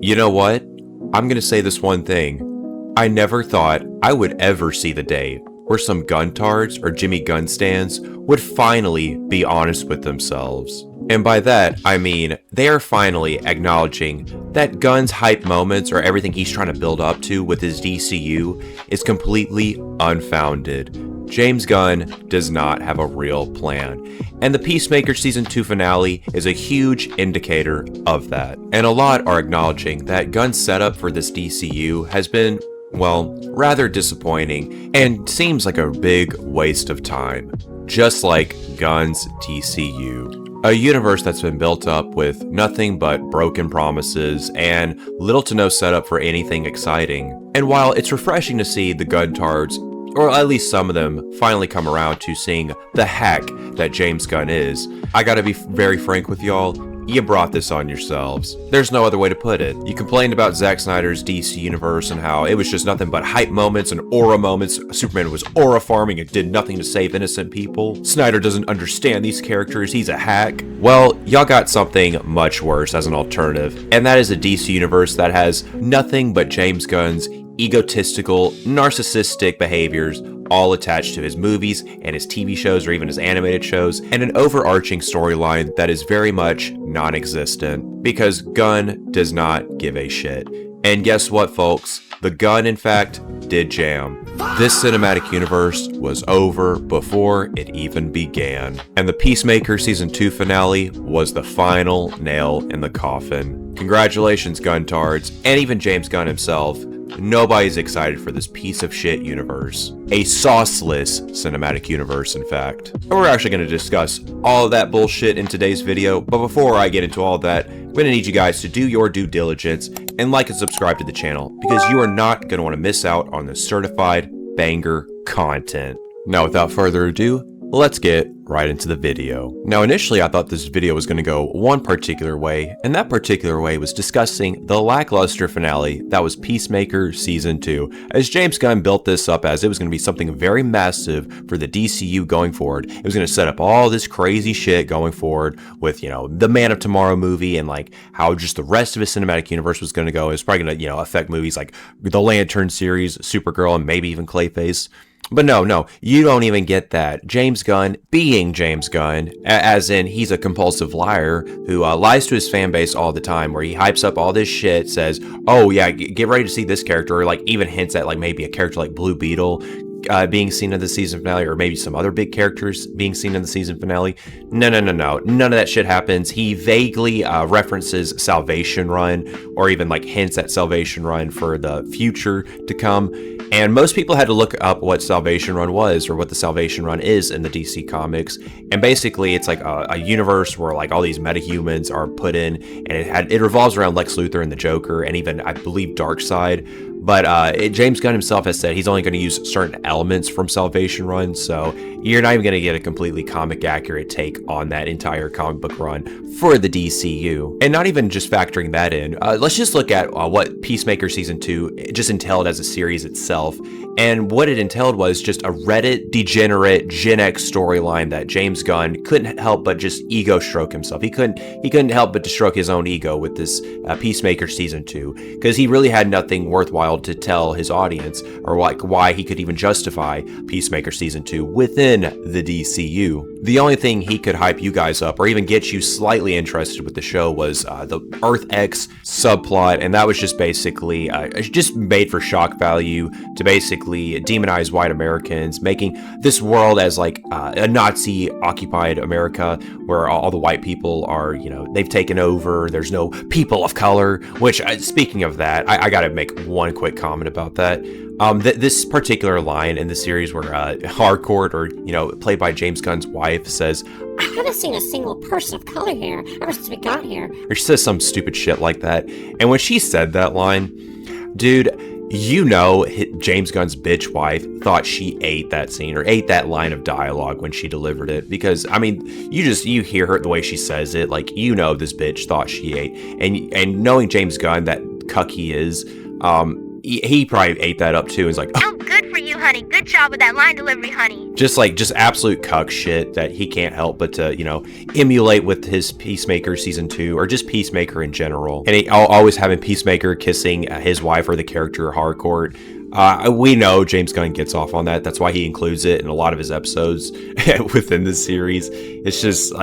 You know what? I'm gonna say this one thing. I never thought I would ever see the day where some Guntards or Jimmy Gunn stans would finally be honest with themselves. And by that, I mean they are finally acknowledging that Gunn's hype moments or everything he's trying to build up to with his DCU is completely unfounded. James Gunn does not have a real plan. And the Peacemaker Season 2 finale is a huge indicator of that. And a lot are acknowledging that Gunn's setup for this DCU has been, well, rather disappointing and seems like a big waste of time. Just like Gunn's DCU. A universe that's been built up with nothing but broken promises and little to no setup for anything exciting. And while it's refreshing to see the Guntards, or at least some of them, finally come around to seeing the hack that James Gunn is, I gotta be very frank with y'all, you brought this on yourselves. There's no other way to put it. You complained about Zack Snyder's DC universe and how it was just nothing but hype moments and aura moments. Superman was aura farming and did nothing to save innocent people. Snyder doesn't understand these characters, he's a hack. Well, y'all got something much worse as an alternative, and that is a DC universe that has nothing but James Gunn's egotistical, narcissistic behaviors all attached to his movies and his TV shows or even his animated shows, and an overarching storyline that is very much non-existent because Gunn does not give a shit. And guess what, folks? The Gunn, in fact, did jam. This cinematic universe was over before it even began. And the Peacemaker Season 2 finale was the final nail in the coffin. Congratulations, Guntards, and even James Gunn himself. Nobody's excited for this piece of shit universe. A sauceless cinematic universe, in fact. And we're actually going to discuss all of that bullshit in today's video, but before I get into all that, I'm going to need you guys to do your due diligence and like and subscribe to the channel, because you are not going to want to miss out on the certified banger content. Now, without further ado, let's get right into the video. Now, initially I thought this video was going to go one particular way, and that particular way was discussing the lackluster finale that was Peacemaker Season 2, as James Gunn built this up as it was going to be something very massive for the DCU going forward. It was going to set up all this crazy shit going forward with, the Man of Tomorrow movie and like how just the rest of his cinematic universe was going to go. It was probably going to, affect movies like the Lantern series, Supergirl, and maybe even Clayface. But no, you don't even get that. James Gunn being James Gunn, as in he's a compulsive liar who lies to his fan base all the time, where he hypes up all this shit, says, oh yeah, get ready to see this character, or like even hints at like maybe a character like Blue Beetle being seen in the season finale, or maybe some other big characters being seen in the season finale. No. None of that shit happens. He vaguely references Salvation Run, or even like hints at Salvation Run for the future to come. And most people had to look up what Salvation Run was, or what the Salvation Run is in the DC comics. And basically it's like a universe where like all these metahumans are put in, and it revolves around Lex Luthor and the Joker, and even I believe Darkseid. But James Gunn himself has said he's only going to use certain elements from Salvation Run, so you're not even going to get a completely comic accurate take on that entire comic book run for the DCU. And not even just factoring that in, let's just look at what Peacemaker Season 2 just entailed as a series itself. And what it entailed was just a Reddit degenerate Gen X storyline that James Gunn couldn't help but just ego stroke himself. He couldn't help but to stroke his own ego with this Peacemaker Season 2, because he really had nothing worthwhile to tell his audience, or like why he could even justify Peacemaker Season 2 within the DCU. The only thing he could hype you guys up or even get you slightly interested with the show was the Earth X subplot, and that was just basically just made for shock value to basically demonize white Americans, making this world as like a Nazi occupied America where all the white people are, they've taken over. There's no people of color, which speaking of that, I gotta make one quick comment about that. This particular line in the series where Harcourt, or played by James Gunn's wife, says, I haven't seen a single person of color here ever since we got here. Or she says some stupid shit like that. And when she said that line, dude, James Gunn's bitch wife thought she ate that scene, or ate that line of dialogue when she delivered it, because I mean, you hear her the way she says it, like this bitch thought she ate, and knowing James Gunn, that cuck he is, he probably ate that up too. And was like, oh, good for you, honey. Good job with that line delivery, honey. Just absolute cuck shit that he can't help but to, emulate with his Peacemaker season 2, or just Peacemaker in general. And he always having Peacemaker kissing his wife or the character Harcourt. We know James Gunn gets off on that. That's why he includes it in a lot of his episodes within this series. It's just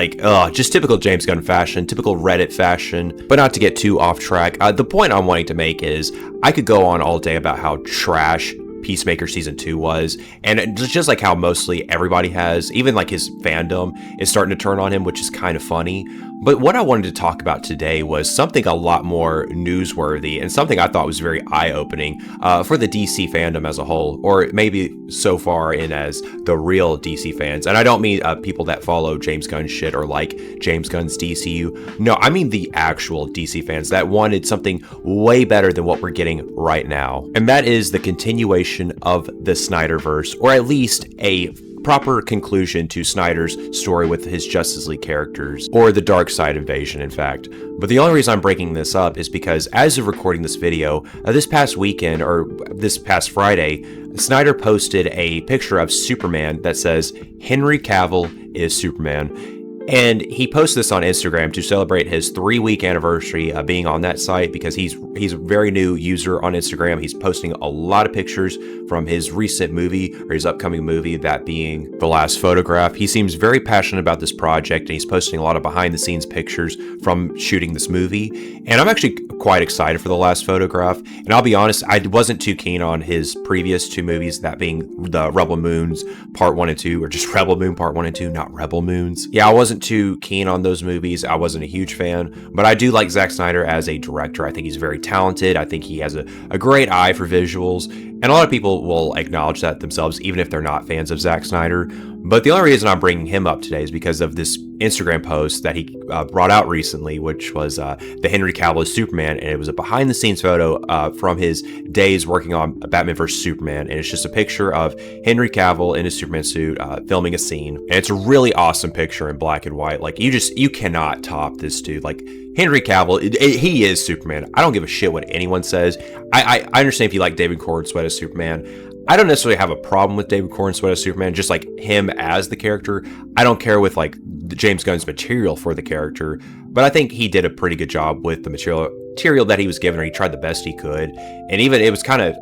just typical James Gunn fashion, typical Reddit fashion. But not to get too off track, the point I'm wanting to make is I could go on all day about how trash Peacemaker season 2 was, and just like how mostly everybody has, even like his fandom is starting to turn on him, which is kind of funny. But what I wanted to talk about today was something a lot more newsworthy and something I thought was very eye-opening for the DC fandom as a whole, or maybe so far in as the real DC fans. And I don't mean people that follow James Gunn shit or like James Gunn's DCU. No, I mean the actual DC fans that wanted something way better than what we're getting right now. And that is the continuation of the Snyderverse, or at least a proper conclusion to Snyder's story with his Justice League characters, or the Dark Side invasion, in fact. But the only reason I'm breaking this up is because as of recording this video, this past weekend, or this past Friday, Snyder posted a picture of Superman that says, "Henry Cavill is Superman." And he posted this on Instagram to celebrate his 3-week anniversary of being on that site, because he's a very new user on Instagram. He's posting a lot of pictures from his recent movie, or his upcoming movie, that being The Last Photograph. He seems very passionate about this project, and he's posting a lot of behind the scenes pictures from shooting this movie. And I'm actually quite excited for The Last Photograph. And I'll be honest, I wasn't too keen on his previous 2 movies, that being the Rebel Moons Part 1 and 2, or just Rebel Moon Part 1 and 2, not Rebel Moons. Yeah, I wasn't too keen on those movies. I wasn't a huge fan, but I do like Zack Snyder as a director. I think he's very talented. I think he has a great eye for visuals, and a lot of people will acknowledge that themselves, even if they're not fans of Zack Snyder. But the only reason I'm bringing him up today is because of this Instagram post that he brought out recently, which was the Henry Cavill is Superman, and it was a behind-the-scenes photo from his days working on Batman vs. Superman, and it's just a picture of Henry Cavill in his Superman suit filming a scene, and it's a really awesome picture in black and white. Like, you cannot top this dude. Like, Henry Cavill, he is Superman. I don't give a shit what anyone says. I understand if you like David Cornsweet as Superman. I don't necessarily have a problem with David Cornsweet as Superman, just like him as the character. I don't care with like James Gunn's material for the character, but I think he did a pretty good job with the material that he was given, or he tried the best he could. And even it was kind of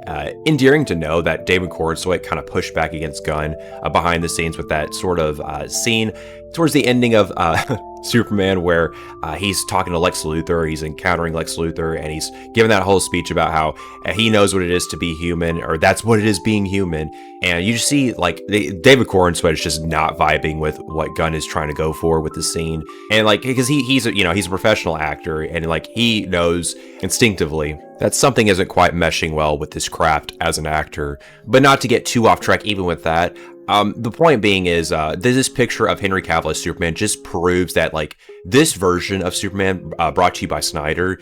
endearing to know that David Cornsweet kind of pushed back against Gunn behind the scenes with that sort of scene towards the ending of Superman, where he's talking to Lex Luthor, he's encountering Lex Luthor, and he's giving that whole speech about how he knows what it is to be human, or that's what it is being human. And you just see like David Cornsweet is just not vibing with what Gunn is trying to go for with the scene, and like because he's a professional actor, and like he knows instinctively that something isn't quite meshing well with his craft as an actor. But not to get too off track, even with that. The point being is this picture of Henry Cavill as Superman just proves that like this version of Superman brought to you by Snyder,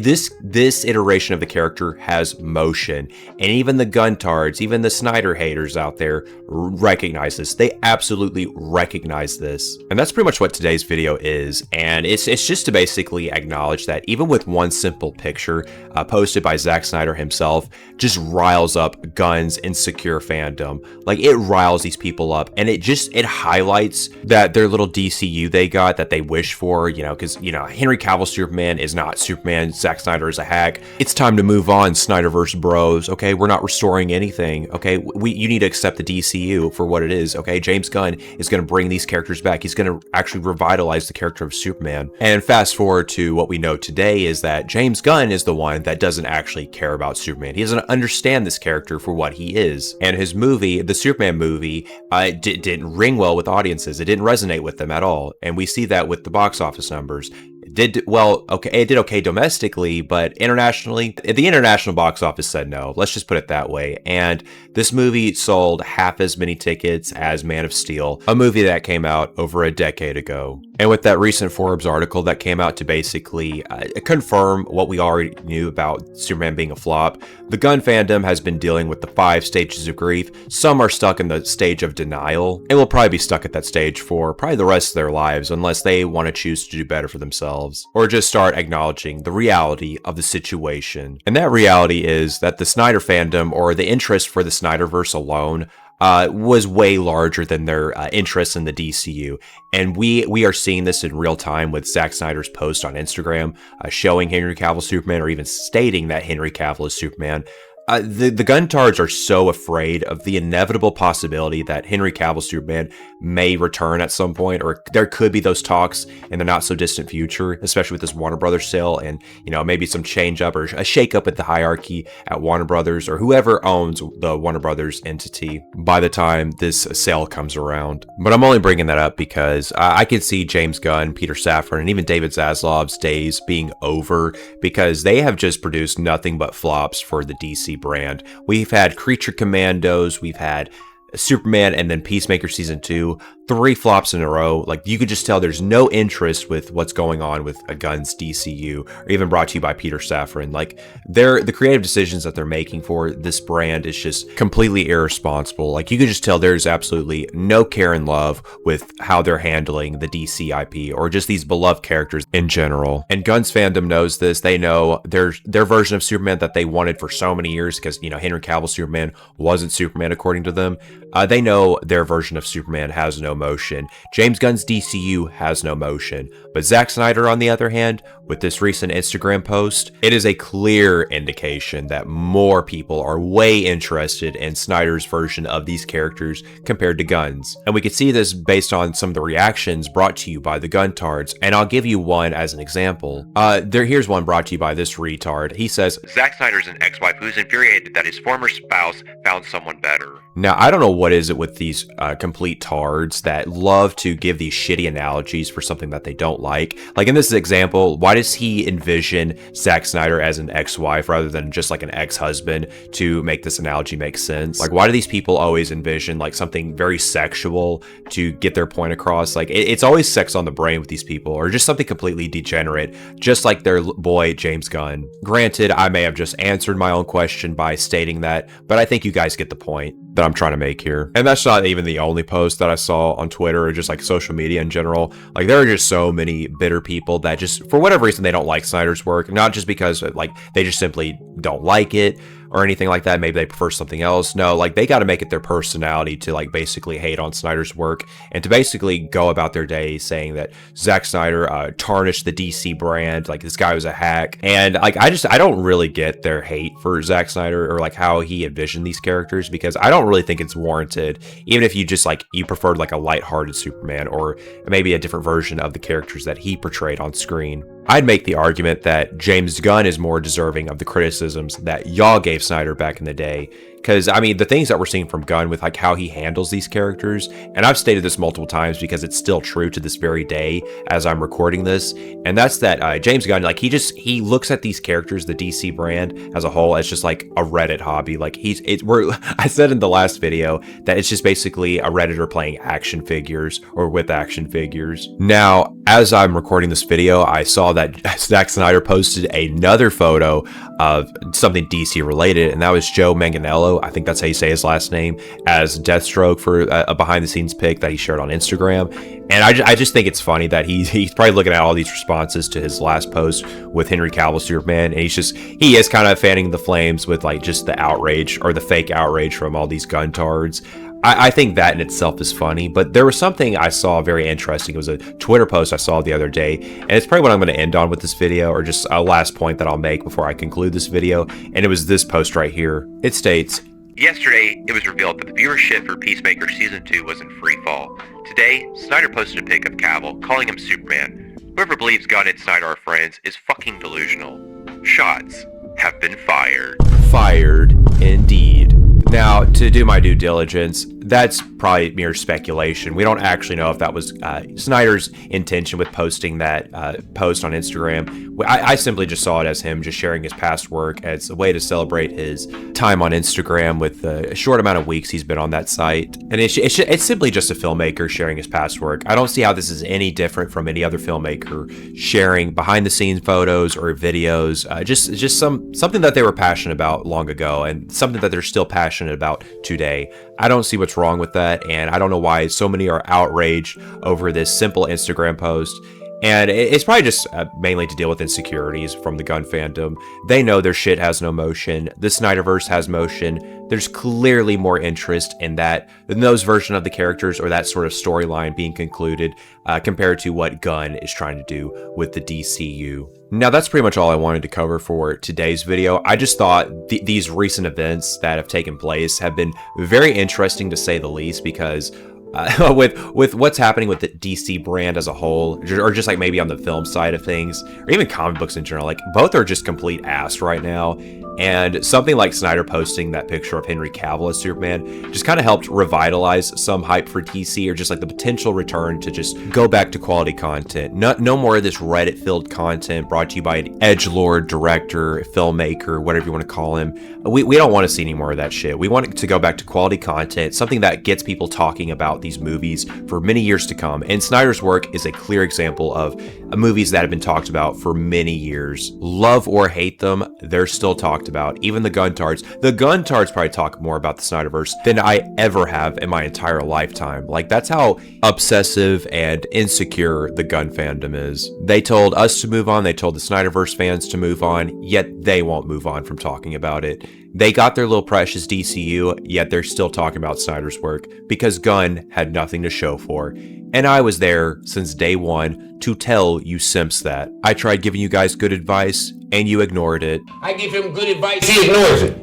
this iteration of the character has motion, and even the Guntards, even the Snyder haters out there recognize this. They absolutely recognize this, and that's pretty much what today's video is. And it's just to basically acknowledge that even with one simple picture posted by Zack Snyder himself, just riles up Gunn's insecure fandom. Like, it riles these people up, and it highlights that their little DCU they got that they wish for, because Henry Cavill Superman is not Superman. Zack Snyder is a hack. It's time to move on, Snyderverse bros. Okay, we're not restoring anything. Okay, you need to accept the DCU for what it is. Okay, James Gunn is going to bring these characters back. He's going to actually revitalize the character of Superman. And fast forward to what we know today is that James Gunn is the one that doesn't actually care about Superman. He doesn't understand this character for what he is. And his movie, the Superman movie, didn't ring well with audiences. It didn't resonate with them at all. And we see that with the box office numbers. It did okay domestically, but internationally, the international box office said no. Let's just put it that way. And this movie sold half as many tickets as Man of Steel, a movie that came out over a decade ago. And with that recent Forbes article that came out to basically confirm what we already knew about Superman being a flop, the Gunn fandom has been dealing with the 5 stages of grief. Some are stuck in the stage of denial, and will probably be stuck at that stage for probably the rest of their lives unless they want to choose to do better for themselves, or just start acknowledging the reality of the situation. And that reality is that the Snyder fandom, or the interest for the Snyderverse alone, was way larger than their interest in the DCU. And we are seeing this in real time with Zack Snyder's post on Instagram, showing Henry Cavill Superman, or even stating that Henry Cavill is Superman. The Guntards are so afraid of the inevitable possibility that Henry Cavill Superman may return at some point, or there could be those talks in the not so distant future, especially with this Warner Brothers sale, and maybe some change up or a shake up at the hierarchy at Warner Brothers, or whoever owns the Warner Brothers entity by the time this sale comes around. But I'm only bringing that up because I could see James Gunn, Peter Safran, and even David Zaslav's days being over, because they have just produced nothing but flops for the DC brand. We've had Creature Commandos, we've had Superman, and then Peacemaker season 2, 3 flops in a row. Like, you could just tell there's no interest with what's going on with a Gunn's DCU, or even brought to you by Peter Safran. Like, the creative decisions that they're making for this brand is just completely irresponsible. Like, you could just tell there's absolutely no care and love with how they're handling the DC IP, or just these beloved characters in general. And Gunn's fandom knows this. They know their version of Superman that they wanted for so many years, because Henry Cavill Superman wasn't Superman according to them. They know their version of Superman has no motion. James Gunn's DCU has no motion. But Zack Snyder, on the other hand, with this recent Instagram post, it is a clear indication that more people are way interested in Snyder's version of these characters compared to Gunn's. And we could see this based on some of the reactions brought to you by the Guntards, and I'll give you one as an example. Here's one brought to you by this retard. He says, Zack Snyder's an ex-wife who's infuriated that his former spouse found someone better. Now, I don't know what is it with these complete tards that love to give these shitty analogies for something that they don't like. Like in this example, why does he envision Zack Snyder as an ex-wife rather than just like an ex-husband to make this analogy make sense? Like, why do these people always envision like something very sexual to get their point across? Like, it's always sex on the brain with these people, or just something completely degenerate, just like their boy James Gunn. Granted, I may have just answered my own question by stating that, but I think you guys get the point that I'm trying to make here. And that's not even the only post that I saw on Twitter, or just like social media in general. Like, there are just so many bitter people that just, for whatever reason, they don't like Snyder's work. Not just because like they just simply don't like it or anything like that. Maybe they prefer something else. No, like, they got to make it their personality to like basically hate on Snyder's work, and to basically go about their day saying that Zack Snyder tarnished the DC brand, like this guy was a hack. And like, I don't really get their hate for Zack Snyder, or like how he envisioned these characters, because I don't really think it's warranted, even if you just like, you preferred like a lighthearted Superman, or maybe a different version of the characters that he portrayed on screen. I'd make the argument that James Gunn is more deserving of the criticisms that y'all gave Snyder back in the day. Because, I mean, the things that we're seeing from Gunn with like how he handles these characters, and I've stated this multiple times because it's still true to this very day as I'm recording this, and that's that James Gunn, like, he looks at these characters, the DC brand as a whole, as just like a Reddit hobby. Like, I said in the last video that it's just basically a Redditor playing action figures, or with action figures. Now, as I'm recording this video, I saw that Zack Snyder posted another photo of something DC related, and that was Joe Manganiello, I think that's how you say his last name, as Deathstroke, for a behind the scenes pic that he shared on Instagram. And I just think it's funny that he's probably looking at all these responses to his last post with Henry Cavill Superman, and he is kind of fanning the flames with like just the outrage, or the fake outrage from all these Guntards. I think that in itself is funny, but there was something I saw very interesting. It was a Twitter post I saw the other day, and it's probably what I'm going to end on with this video, or just a last point that I'll make before I conclude this video, and it was this post right here. It states, Yesterday, it was revealed that the viewership for Peacemaker Season 2 was in free fall. Today, Snyder posted a pic of Cavill, calling him Superman. Whoever believes Gunn and Snyder are friends is fucking delusional. Shots have been fired. Fired, indeed. Now, to do my due diligence, that's probably mere speculation. We don't actually know if that was Snyder's intention with posting that post on Instagram. I simply just saw it as him just sharing his past work as a way to celebrate his time on Instagram with the short amount of weeks he's been on that site. And it's simply just a filmmaker sharing his past work. I don't see how this is any different from any other filmmaker sharing behind the scenes photos or videos. Just something that they were passionate about long ago and something that they're still passionate about today. I don't see what's wrong with that, and I don't know why so many are outraged over this simple Instagram post. And it's probably just mainly to deal with insecurities from the Gunn fandom. They know their shit has no motion. The Snyderverse has motion. There's clearly more interest in that, than those version of the characters or that sort of storyline being concluded compared to what Gunn is trying to do with the DCU. Now, that's pretty much all I wanted to cover for today's video. I just thought these recent events that have taken place have been very interesting to say the least, because with what's happening with the DC brand as a whole, or just like maybe on the film side of things, or even comic books in general, like both are just complete ass right now. And something like Snyder posting that picture of Henry Cavill as Superman just kind of helped revitalize some hype for DC, or just like the potential return to just go back to quality content. No more of this Reddit-filled content brought to you by an edgelord, director, filmmaker, whatever you want to call him. We don't want to see any more of that shit. We want it to go back to quality content, something that gets people talking about these movies for many years to come. And Snyder's work is a clear example of movies that have been talked about for many years. Love or hate them, they're still talked about. Even the Guntards. The Guntards probably talk more about the Snyderverse than I ever have in my entire lifetime. Like, that's how obsessive and insecure the Gunn fandom is. They told us to move on, they told the Snyderverse fans to move on, yet they won't move on from talking about it. They got their little precious DCU, yet they're still talking about Snyder's work because Gunn had nothing to show for. And I was there since day one to tell you simps that. I tried giving you guys good advice, and you ignored it. I give him good advice, he ignores it.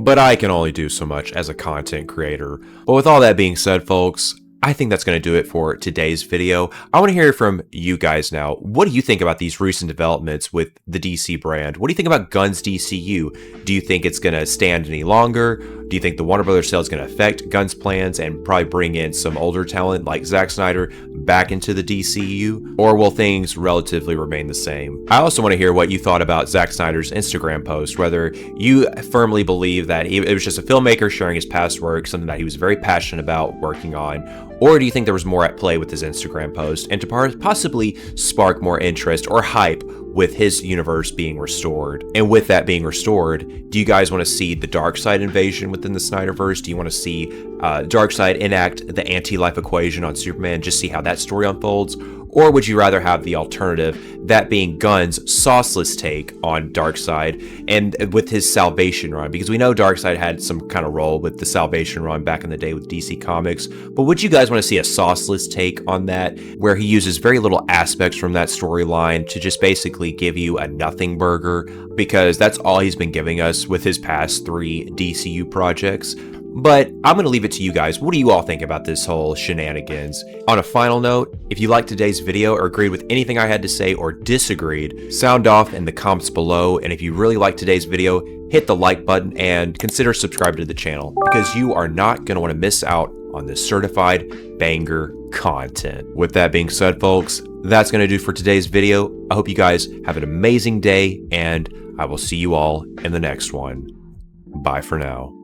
But I can only do so much as a content creator. But with all that being said, folks, I think that's going to do it for today's video. I want to hear from you guys now. What do you think about these recent developments with the DC brand? What do you think about Gunn's DCU? Do you think it's going to stand any longer? Do you think the Warner Brothers sale is going to affect Gunn's plans and probably bring in some older talent like Zack Snyder back into the DCU? Or will things relatively remain the same? I also want to hear what you thought about Zack Snyder's Instagram post, whether you firmly believe that it was just a filmmaker sharing his past work, something that he was very passionate about working on, or do you think there was more at play with his Instagram post and to possibly spark more interest or hype with his universe being restored? And with that being restored, do you guys want to see the Darkseid invasion within the Snyderverse? Do you want to see Darkseid enact the anti-life equation on Superman, just see how that story unfolds? Or would you rather have the alternative, that being Gunn's sauceless take on Darkseid and with his Salvation run? Because we know Darkseid had some kind of role with the Salvation run back in the day with DC Comics, but would you guys want to see a sauceless take on that, where he uses very little aspects from that storyline to just basically give you a nothing burger? Because that's all he's been giving us with his past 3 DCU projects. But I'm going to leave it to you guys. What do you all think about this whole shenanigans? On a final note, if you liked today's video or agreed with anything I had to say or disagreed, sound off in the comments below. And if you really liked today's video, hit the like button and consider subscribing to the channel, because you are not going to want to miss out on this certified banger content. With that being said, folks, that's going to do for today's video. I hope you guys have an amazing day, and I will see you all in the next one. Bye for now.